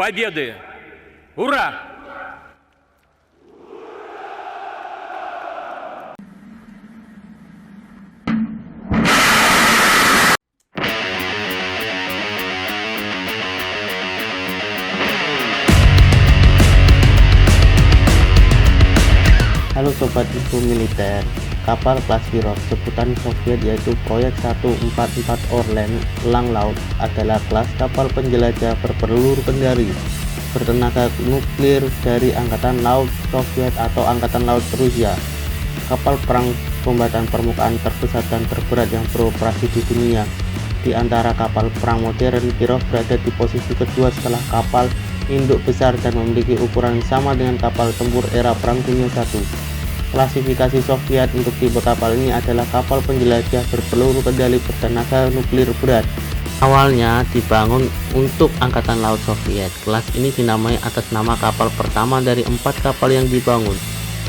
победы! Ура! Halo Sobat Info Militer, kapal kelas Kirov sebutan Soviet yaitu Proyek 144 Orlen Elang Laut adalah kelas kapal penjelajah berpeluru kendali bertenaga nuklir dari Angkatan Laut Soviet atau Angkatan Laut Rusia. Kapal perang kombatan permukaan terbesar dan terberat yang beroperasi di dunia. Di antara kapal perang modern, Kirov berada di posisi kedua setelah kapal induk besar dan memiliki ukuran sama dengan kapal tempur era Perang Dunia I. Klasifikasi Soviet untuk tipe kapal ini adalah kapal penjelajah berpeluru kendali bertenaga nuklir berat. Awalnya dibangun untuk Angkatan Laut Soviet, kelas ini dinamai atas nama kapal pertama dari 4 kapal yang dibangun.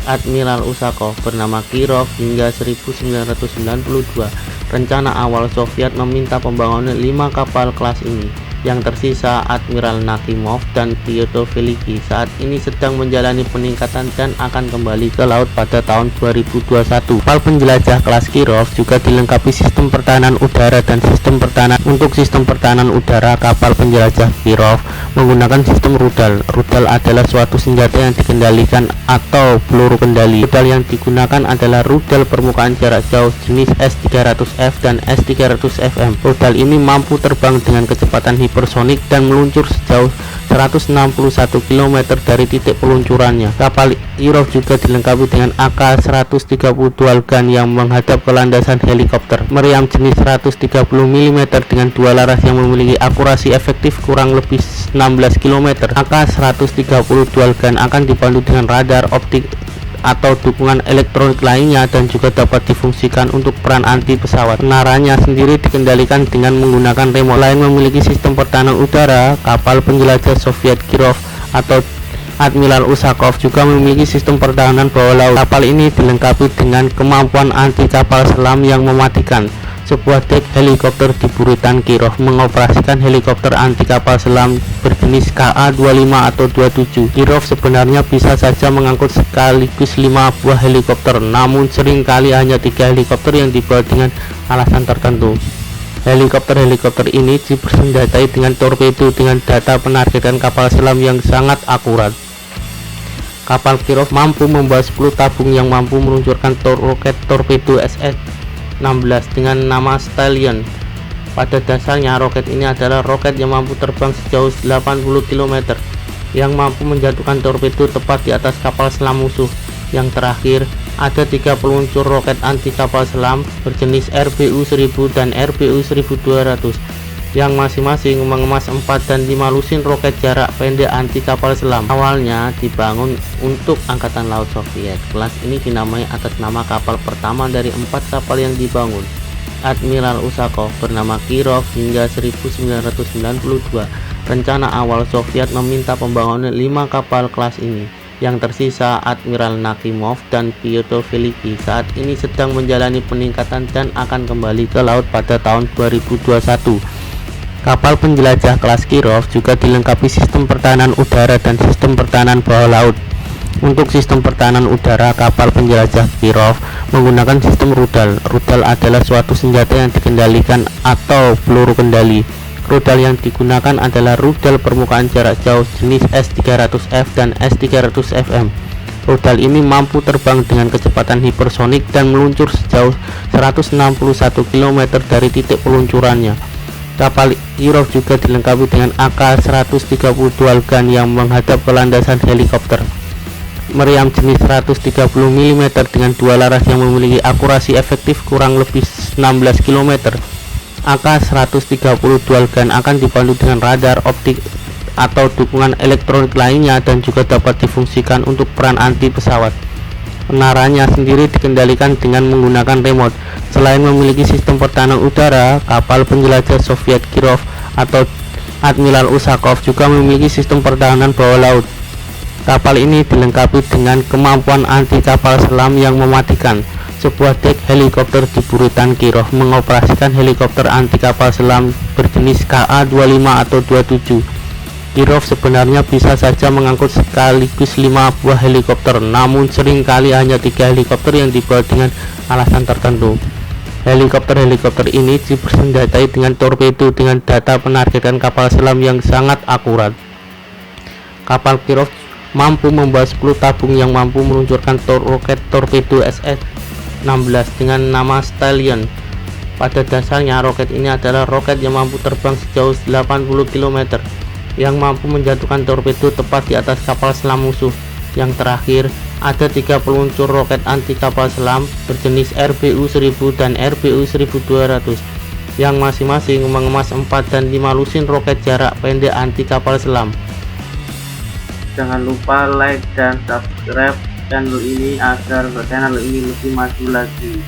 Admiral Usakov bernama Kirov hingga 1992. Rencana awal Soviet meminta pembangunan 5 kapal kelas ini. Yang tersisa Admiral Nakimov dan Pyotr Veliki saat ini sedang menjalani peningkatan dan akan kembali ke laut pada tahun 2021. Kapal penjelajah kelas Kirov juga dilengkapi sistem pertahanan udara dan sistem pertahanan. Untuk sistem pertahanan udara, kapal penjelajah Kirov menggunakan sistem rudal. Rudal adalah suatu senjata yang dikendalikan atau peluru kendali. Rudal yang digunakan adalah rudal permukaan jarak jauh jenis S-300F dan S-300FM. Rudal ini mampu terbang dengan kecepatan hipersonik dan meluncur sejauh 161 km dari titik peluncurannya. Kapal Kirov juga dilengkapi dengan AK-130 dual gun yang menghadap ke landasan helikopter. Meriam jenis 130 mm dengan dua laras yang memiliki akurasi efektif kurang lebih 16 km. AK-130 dual gun akan dibantu dengan radar optik atau dukungan elektronik lainnya dan juga dapat difungsikan untuk peran anti pesawat. Menaranya sendiri dikendalikan dengan menggunakan remote. Lain memiliki sistem pertahanan udara, kapal penjelajah Soviet Kirov atau Admiral Usakov juga memiliki sistem pertahanan bawah laut. Kapal ini dilengkapi dengan kemampuan anti kapal selam yang mematikan. Sebuah dek helikopter di buritan Kirov mengoperasikan helikopter anti kapal selam berjenis KA-25 atau 27. Kirov sebenarnya bisa saja mengangkut sekaligus 5 buah helikopter, namun seringkali hanya 3 helikopter yang dibawa dengan alasan tertentu. Helikopter-helikopter ini dipersenjatai dengan torpedo dengan data penargetan kapal selam yang sangat akurat. Kapal Kirov mampu membawa 10 tabung yang mampu meluncurkan roket torpedo SS-16 dengan nama Stallion. Pada dasarnya roket ini adalah roket yang mampu terbang sejauh 80 km yang mampu menjatuhkan torpedo tepat di atas kapal selam musuh. Yang terakhir, ada 3 peluncur roket anti kapal selam berjenis RBU-1000 dan RBU-1200 yang masing-masing mengemas 4 dan 5 lusin roket jarak pendek anti kapal selam. Awalnya dibangun untuk Angkatan Laut Soviet, kelas ini dinamai atas nama kapal pertama dari 4 kapal yang dibangun. Admiral Usakov bernama Kirov hingga 1992. Rencana awal Soviet meminta pembangunan 5 kapal kelas ini. Yang tersisa Admiral Nakimov dan Pyotr Veliki saat ini sedang menjalani peningkatan dan akan kembali ke laut pada tahun 2021. Kapal penjelajah kelas Kirov juga dilengkapi sistem pertahanan udara dan sistem pertahanan bawah laut. Untuk sistem pertahanan udara, kapal penjelajah Kirov menggunakan sistem rudal. Rudal adalah suatu senjata yang dikendalikan atau peluru kendali. Rudal yang digunakan adalah rudal permukaan jarak jauh jenis S-300F dan S-300FM. Rudal ini mampu terbang dengan kecepatan hipersonik dan meluncur sejauh 161 km dari titik peluncurannya. Kapal Kirov juga dilengkapi dengan AK-130 dual gun yang menghadap ke landasan helikopter. Meriam jenis 130 mm dengan dua laras yang memiliki akurasi efektif kurang lebih 16 km. AK-130 dual gun akan dibantu dengan radar optik atau dukungan elektronik lainnya dan juga dapat difungsikan untuk peran anti pesawat. Menaranya sendiri dikendalikan dengan menggunakan remote. Selain memiliki sistem pertahanan udara, kapal penjelajah Soviet Kirov atau Admiral Usakov juga memiliki sistem pertahanan bawah laut. Kapal ini dilengkapi dengan kemampuan anti kapal selam yang mematikan. Sebuah dek helikopter di buritan Kirov mengoperasikan helikopter anti kapal selam berjenis KA-25 atau 27. Kirov sebenarnya bisa saja mengangkut sekaligus 5 buah helikopter, namun seringkali hanya 3 helikopter yang dibawa dengan alasan tertentu. Helikopter-helikopter ini dipersenjatai dengan torpedo dengan data penargetan kapal selam yang sangat akurat. Kapal Kirov mampu membawa 10 tabung yang mampu meluncurkan roket torpedo SS-16 dengan nama Stallion. Pada dasarnya roket ini adalah roket yang mampu terbang sejauh 80 km, yang mampu menjatuhkan torpedo tepat di atas kapal selam musuh. Yang terakhir, ada 3 peluncur roket anti kapal selam berjenis RBU-1000 dan RBU-1200 yang masing-masing mengemas 4 dan 5 lusin roket jarak pendek anti kapal selam. Jangan lupa like dan subscribe channel ini agar channel ini lebih maju lagi.